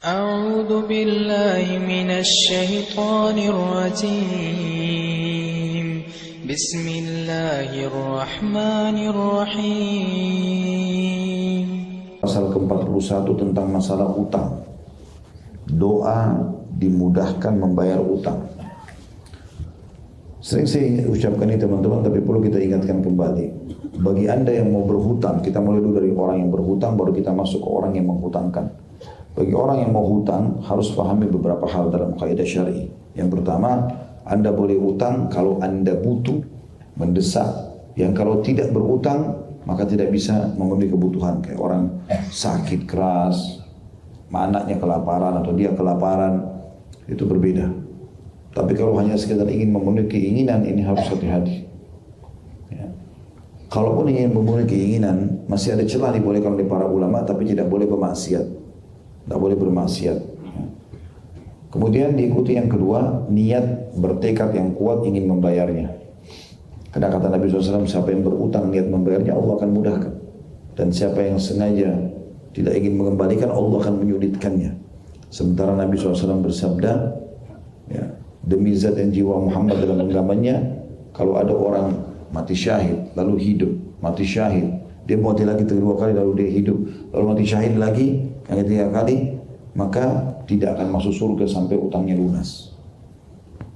أعوذ بالله من الشيطان الرجيم بسم الله الرحمن الرحيم. Pasal ke-41 tentang masalah utang. Doa dimudahkan membayar utang. Sering saya ucapkan ini teman-teman, tapi perlu kita ingatkan kembali. Bagi Anda yang mau berhutang, kita mulai dulu dari orang yang berhutang, baru kita masuk ke orang yang menghutangkan. Bagi orang yang mau hutang, harus pahami beberapa hal dalam kaidah syar'i. Yang pertama, Anda boleh hutang kalau Anda butuh, mendesak. Yang kalau tidak berhutang, maka tidak bisa memenuhi kebutuhan. Kayak orang sakit keras, anaknya kelaparan atau dia kelaparan, itu berbeda. Tapi kalau hanya sekedar ingin memenuhi keinginan, ini harus hati-hati. Ya. Kalaupun ingin memenuhi keinginan, masih ada celah dibolehkan oleh para ulama, tapi tidak boleh bermaksiat. Tidak boleh bermaksiat. Ya. Kemudian diikuti yang kedua, niat bertekad yang kuat ingin membayarnya. Karena kata Nabi SAW, siapa yang berutang niat membayarnya, Allah akan mudahkan. Dan siapa yang sengaja tidak ingin mengembalikan, Allah akan menyulitkannya. Sementara Nabi SAW bersabda, ya, demi zat dan jiwa Muhammad dalam genggamannya, kalau ada orang mati syahid, lalu hidup, mati syahid, dia mati lagi kedua kali, lalu dia hidup, lalu mati syahid lagi, yang ketiga kali, maka tidak akan masuk surga sampai utangnya lunas.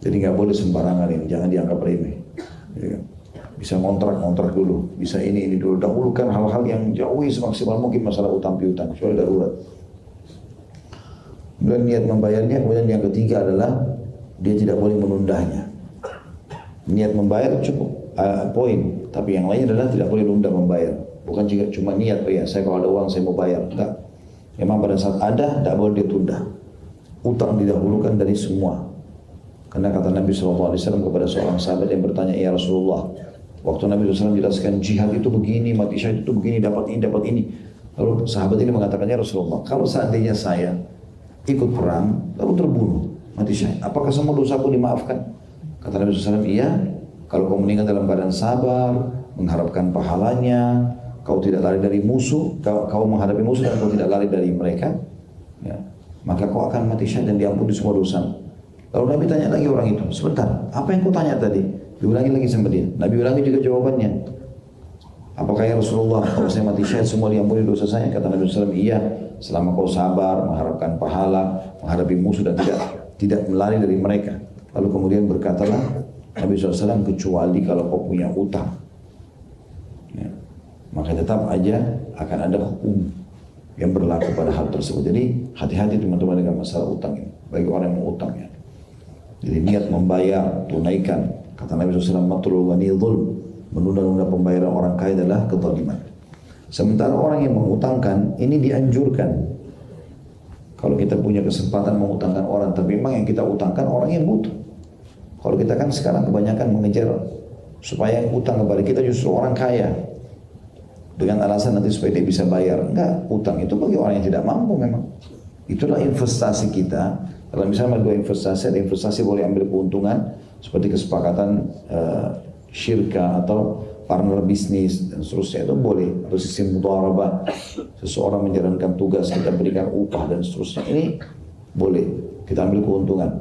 Jadi nggak boleh sembarangan ini, jangan dianggap remeh. Ya. Bisa ngontrak dulu, bisa ini dulu. Dahulukan hal-hal yang jauhi semaksimal mungkin masalah utang piutang, kecuali darurat. Kemudian niat membayarnya, kemudian yang ketiga adalah dia tidak boleh menundanya. Niat membayar cukup poin, tapi yang lain adalah tidak boleh nunda membayar. Bukan juga cuma niat, oh ya saya kalau ada uang saya mau bayar, enggak. Memang pada saat ada, tidak boleh ditunda. Utang didahulukan dari semua. Karena kata Nabi SAW kepada seorang sahabat yang bertanya, ya Rasulullah, waktu Nabi SAW jelaskan jihad itu begini, mati syahid itu begini, dapat ini. Lalu sahabat ini mengatakan, ya Rasulullah, kalau seandainya saya ikut perang, lalu terbunuh, mati syahid, apakah semua dosaku dimaafkan? Kata Nabi SAW, iya, kalau kau meninggal dalam keadaan sabar, mengharapkan pahalanya, kau tidak lari dari musuh, kau menghadapi musuh dan kau tidak lari dari mereka, ya, maka kau akan mati syahid dan diampuni semua dosa. Lalu Nabi tanya lagi orang itu, sebentar, apa yang kau tanya tadi? Diulangi lagi sama dia. Nabi ulangi juga jawabannya. Apakah ya Rasulullah, kalau saya mati syahid semua diampuni dosa saya? Kata Nabi SAW, iya, selama kau sabar, mengharapkan pahala, menghadapi musuh dan tidak melari dari mereka. Lalu kemudian berkatalah Nabi SAW, kecuali kalau kau punya utang, ya, maka tetap aja akan ada hukum yang berlaku pada hal tersebut. Jadi hati-hati teman-teman dengan masalah utang ini, bagi orang yang mau utang ya. Jadi niat membayar, tunaikan. Kata Nabi SAW, matlul ghani dzulm, menunda-nunda pembayaran orang kaya adalah kezaliman. Sementara orang yang mengutangkan, ini dianjurkan. Kalau kita punya kesempatan mengutangkan orang, tapi memang yang kita utangkan orang yang butuh. Kalau kita kan sekarang kebanyakan mengejar supaya yang utang kepada kita justru orang kaya. Dengan alasan nanti supaya dia bisa bayar. Enggak, utang itu bagi orang yang tidak mampu memang. Itulah investasi kita. Kalau misalnya dua investasi, ada investasi boleh ambil keuntungan seperti kesepakatan syirka atau partner bisnis dan seterusnya, itu boleh. Atau sistem mudharabah, seseorang menjalankan tugas, kita berikan upah dan seterusnya, ini boleh kita ambil keuntungan.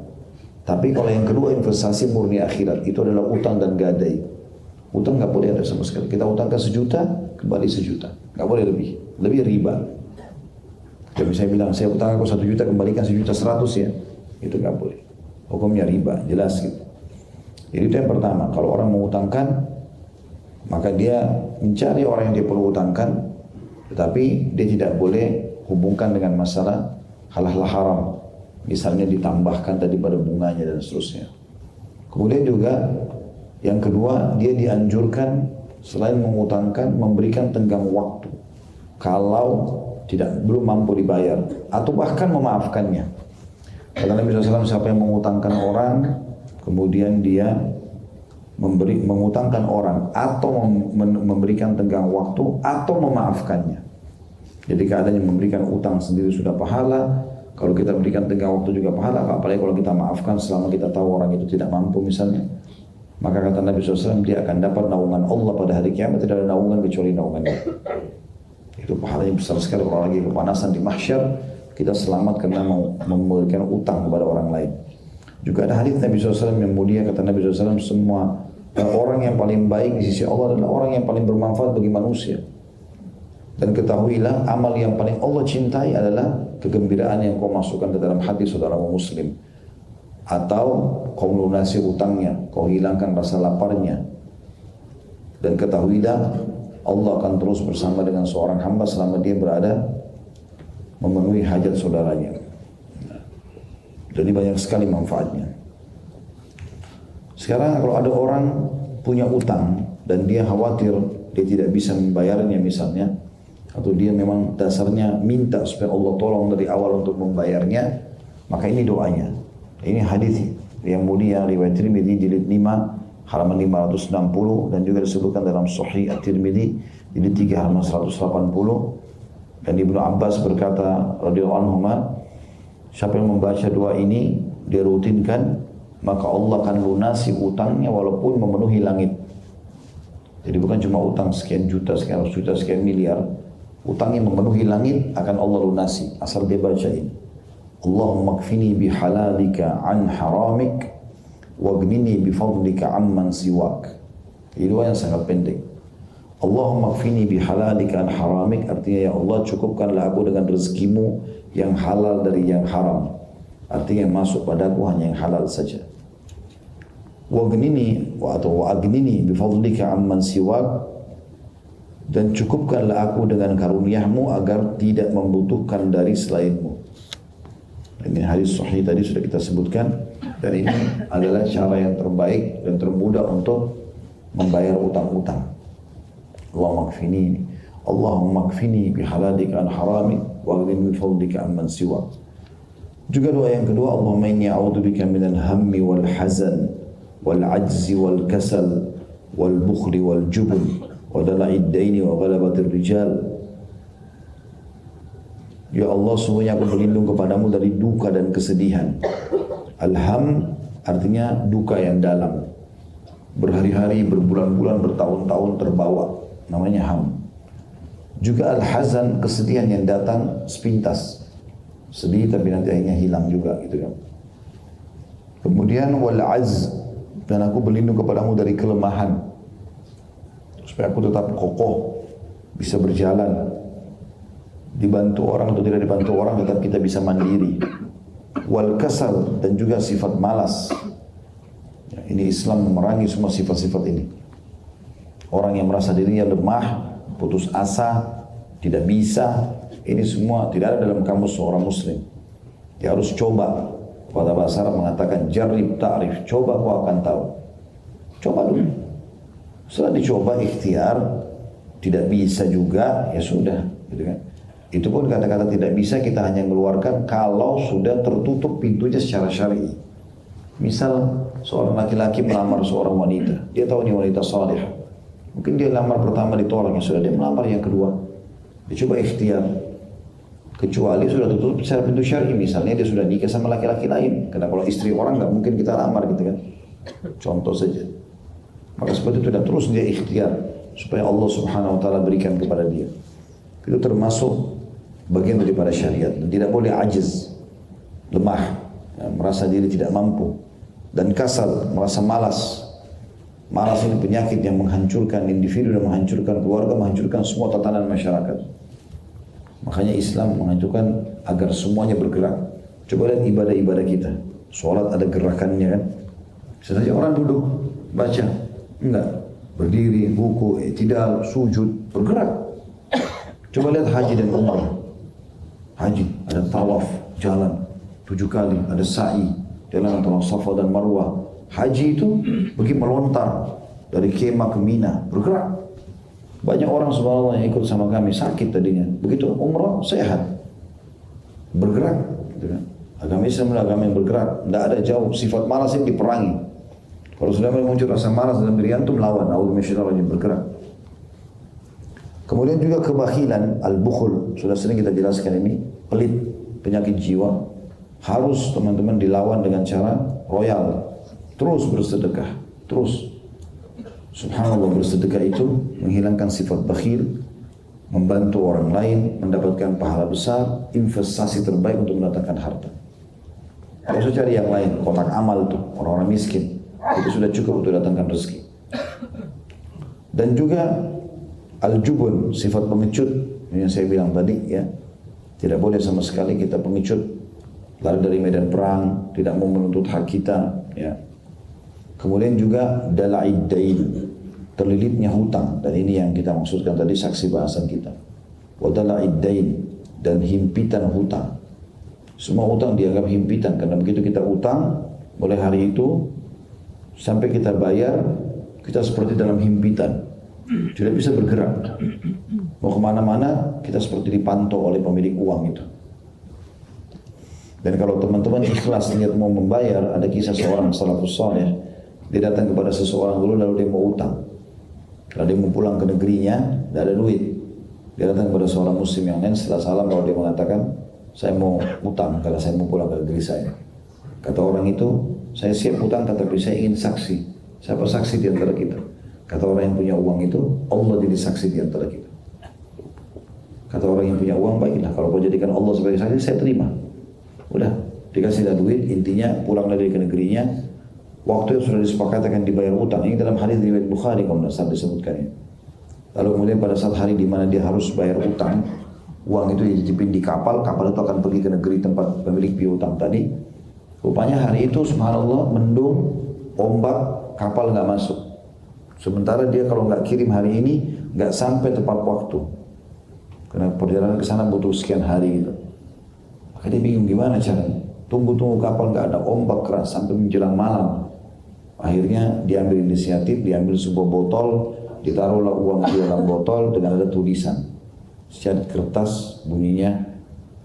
Tapi kalau yang kedua investasi murni akhirat, itu adalah utang dan gadai. Utang nggak boleh ada sama sekali. Kita utangkan 1 juta, kembali 1 juta, nggak boleh lebih riba. Jadi saya bilang, saya utang aku 1 juta, kembalikan 1.100.000 ya, itu nggak boleh. Hukumnya riba, jelas gitu. Jadi itu yang pertama, kalau orang mengutangkan, maka dia mencari orang yang dia perlu utangkan, tetapi dia tidak boleh hubungkan dengan masalah hal-hal haram. Misalnya ditambahkan tadi pada bunganya dan seterusnya. Kemudian juga yang kedua, dia dianjurkan selain mengutangkan, memberikan tenggang waktu. Kalau belum mampu dibayar, atau bahkan memaafkannya. Kata Nabi SAW, siapa yang mengutangkan orang, kemudian dia mengutangkan orang, atau memberikan tenggang waktu, atau memaafkannya. Jadi keadaannya memberikan utang sendiri sudah pahala, kalau kita berikan tenggang waktu juga pahala, apalagi kalau kita maafkan selama kita tahu orang itu tidak mampu misalnya. Maka kata Nabi SAW, dia akan dapat naungan Allah pada hari kiamat, tidak ada naungan kecuali naungan dia. Itu pahalanya besar sekali. Orang lagi kepanasan di mahsyar, kita selamat karena mau memberikan utang kepada orang lain. Juga ada hadis Nabi SAW yang mulia, kata Nabi SAW, semua orang yang paling baik di sisi Allah adalah orang yang paling bermanfaat bagi manusia. Dan ketahuilah amal yang paling Allah cintai adalah kegembiraan yang kau masukkan ke dalam hati saudaramu muslim. Atau kau melunasi utangnya, kau hilangkan rasa laparnya. Dan ketahuilah Allah akan terus bersama dengan seorang hamba selama dia berada memenuhi hajat saudaranya. Jadi banyak sekali manfaatnya. Sekarang kalau ada orang punya utang dan dia khawatir dia tidak bisa membayarnya misalnya, atau dia memang dasarnya minta supaya Allah tolong dari awal untuk membayarnya, maka ini doanya. Ini hadis yang mulia riwayat Tirmidzi jilid 5 halaman 560 dan juga disebutkan dalam Sahih At-Tirmidzi jilid 3 halaman 180. Dan Ibnu Abbas berkata radhiyallahu anhu, siapa yang membaca doa ini dia rutinkan, maka Allah akan lunasi utangnya walaupun memenuhi langit. Jadi bukan cuma utang sekian juta, sekian ratus juta, sekian miliar, utangnya memenuhi langit akan Allah lunasi asal dia baca ini. Allahumma kfini bihalalika an haramik wagnini bifadlika amman siwak. Ini doa yang sangat pendek. Allahumma kfini bihalalika an haramik, artinya ya Allah cukupkanlah aku dengan rezekimu yang halal dari yang haram. Artinya yang masuk padaku hanya yang halal saja. Wagnini atau wagnini bifadlika amman siwak, dan cukupkanlah aku dengan karuniamu agar tidak membutuhkan dari selainmu. Ini hadis sahih tadi sudah kita sebutkan, dan ini adalah cara yang terbaik dan termudah untuk membayar utang-utang. Allahumma kfini bihalalika an haramik waghnini bifadlika amman siwak. Juga doa yang kedua, Allahumma inni a'udzubika minal hammi wal hazan wal ajzi wal kasal wal bukhli wal jubn wa dala'id daini wa ghalabatir rijal. Ya Allah, sungguhnya aku berlindung kepadamu dari duka dan kesedihan. Alham artinya duka yang dalam, berhari-hari, berbulan-bulan, bertahun-tahun terbawa, namanya ham. Juga al-hazan, kesedihan yang datang sepintas, sedih tapi nanti akhirnya hilang juga gitu kan. Kemudian wal-azz, dan aku berlindung kepadamu dari kelemahan, supaya aku tetap kokoh, bisa berjalan, dibantu orang atau tidak dibantu orang tetap kita bisa mandiri. Wal kasal, dan juga sifat malas. Ya, ini Islam memerangi semua sifat-sifat ini. Orang yang merasa dirinya lemah, putus asa, tidak bisa, ini semua tidak ada dalam kamus seorang muslim. Dia harus coba. Pada bahasa Arab mengatakan jarib ta'rif, coba kau akan tahu. Coba dulu. Setelah dicoba ikhtiar, tidak bisa juga, ya sudah, gitu kan. Itu pun kata-kata tidak bisa kita hanya mengeluarkan kalau sudah tertutup pintunya secara syar'i. Misal seorang laki-laki melamar seorang wanita, dia tahu ini wanita saleh. Mungkin dia lamar pertama ditolak, ya sudah dia melamar yang kedua. Dia coba ikhtiar. Kecuali sudah tertutup secara pintu syar'i, misalnya dia sudah nikah sama laki-laki lain. Karena kalau istri orang nggak mungkin kita lamar gitu kan. Contoh saja. Maka seperti itu, dan terus dia ikhtiar supaya Allah Subhanahu wa taala berikan kepada dia. Itu termasuk bagian daripada syariat. Dan tidak boleh ajiz, lemah, ya, merasa diri tidak mampu, dan kasal, merasa malas. Malas ini penyakit yang menghancurkan individu dan menghancurkan keluarga, menghancurkan semua tatanan masyarakat. Makanya Islam mengajukan agar semuanya bergerak. Coba lihat ibadah-ibadah kita. Sholat ada gerakannya kan. Bisa saja orang duduk, baca. Enggak. Berdiri, ruku, i'tidal, sujud, bergerak. Coba lihat haji dan umrah. Haji, ada tawaf, jalan 7 kali, ada sa'i, jalan antara Safa dan Marwah. Haji itu pergi melontar dari kemah ke Mina, bergerak. Banyak orang subhanallah yang ikut sama kami sakit tadinya. Begitu umrah sehat, bergerak. Gitu kan. Agama Islam adalah agama yang bergerak. Tidak ada jauh. Sifat malas ini diperangi. Kalau sudah muncul rasa malas dalam diri antum, lawan. A'udzubillahi bergerak. Kemudian juga kebakhilan, al-bukhul. Sudah sering kita jelaskan ini. Pelit, penyakit jiwa. Harus teman-teman dilawan dengan cara royal. Terus bersedekah. Terus. Subhanallah, bersedekah itu menghilangkan sifat bakhil, membantu orang lain, mendapatkan pahala besar, investasi terbaik untuk mendatangkan harta. Kalau usah cari yang lain, kotak amal tuh, orang-orang miskin, itu sudah cukup untuk datangkan rezeki. Dan juga al-jubun, sifat pengecut, yang saya bilang tadi ya, tidak boleh sama sekali kita pengecut, lari dari medan perang, tidak mau menuntut hak kita, ya. Kemudian juga dala'id dain, terlilitnya hutang, dan ini yang kita maksudkan tadi saksi bahasan kita. Wa dala'id dain, dan himpitan hutang. Semua hutang dianggap himpitan, karena begitu kita utang, mulai hari itu sampai kita bayar, kita seperti dalam himpitan, tidak bisa bergerak. Mau kemana-mana, kita seperti dipantau oleh pemilik uang itu. Dan kalau teman-teman ikhlas niat mau membayar, ada kisah seorang salafus saleh, dia datang kepada seseorang dulu lalu dia mau utang. Kalau dia mau pulang ke negerinya, tidak ada duit. Dia datang kepada seorang muslim yang lain, setelah salam lalu dia mengatakan, saya mau utang karena saya mau pulang ke negeri saya. Kata orang itu, saya siap utang tapi saya ingin saksi. Siapa saksi di antara kita? Kata orang yang punya uang itu, Allah jadi saksi di antara kita. Kata orang yang punya uang, baiklah kalau kau jadikan Allah sebagai saksi, saya terima. Udah, dikasihlah duit, intinya pulanglah dari ke negerinya. Waktu yang sudah disepakati akan dibayar utang. Ini dalam hadis riwayat Bukhari kalau tidak salah disebutkan ini. Lalu kemudian pada saat hari di mana dia harus bayar utang, uang itu dititipin di kapal itu akan pergi ke negeri tempat pemilik piutang tadi. Rupanya hari itu subhanallah mendung, ombak, kapal nggak masuk. Sementara dia kalau nggak kirim hari ini, nggak sampai tepat waktu. Karena perjalanan ke sana butuh sekian hari gitu. Maka dia bingung gimana caranya. Tunggu kapal nggak ada, ombak keras sampai menjelang malam. Akhirnya diambil inisiatif, diambil sebuah botol, ditaruhlah uang di dalam botol dengan ada tulisan. Secara kertas bunyinya,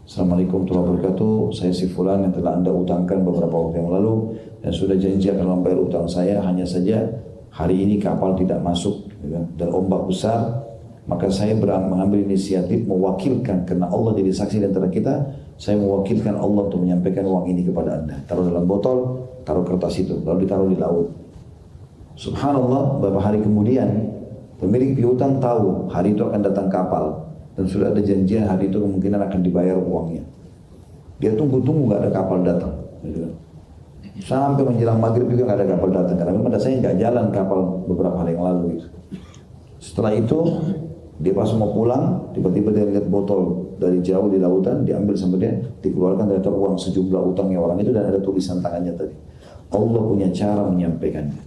Assalamualaikum warahmatullahi wabarakatuh, saya si fulan yang telah anda utangkan beberapa waktu yang lalu dan sudah janji akan membayar utang saya, hanya saja hari ini kapal tidak masuk dan ombak besar, maka saya mengambil inisiatif mewakilkan, karena Allah jadi saksi di antara kita, saya mewakilkan Allah untuk menyampaikan uang ini kepada anda. Taruh dalam botol, taruh kertas itu, lalu ditaruh di laut. Subhanallah, beberapa hari kemudian pemilik piutang tahu hari itu akan datang kapal dan sudah ada janjian hari itu kemungkinan akan dibayar uangnya. Dia tunggu nggak ada kapal datang. Sampai menjelang maghrib juga nggak ada kapal datang, karena memang dasarnya nggak jalan kapal beberapa hari yang lalu. Gitu. Setelah itu dia pas mau pulang, tiba-tiba dia lihat botol dari jauh di lautan, diambil sama dia, dikeluarkan dari uang sejumlah utangnya orang itu dan ada tulisan tangannya tadi. Allah punya cara menyampaikannya.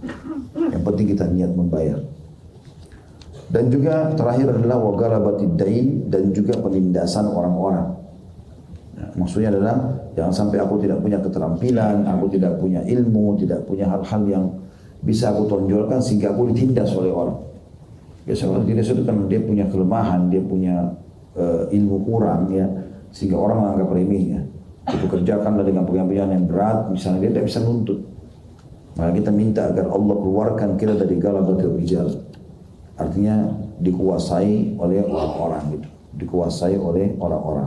Yang penting kita niat membayar. Dan juga terakhir adalah wagalabatid dain, dan juga penindasan orang-orang. Nah, maksudnya adalah jangan sampai aku tidak punya keterampilan, aku tidak punya ilmu, tidak punya hal-hal yang bisa aku tonjolkan sehingga aku ditindas oleh orang. Biasa orang tidak itu kan dia punya kelemahan, dia punya ilmu kurang ya, sehingga orang menganggap remehnya. Dipekerjakanlah dengan pekerjaan yang berat, misalnya dia tidak bisa nuntut. Maka kita minta agar Allah keluarkan kita dari galabatil rijal. Artinya dikuasai oleh orang-orang gitu, dikuasai oleh orang-orang.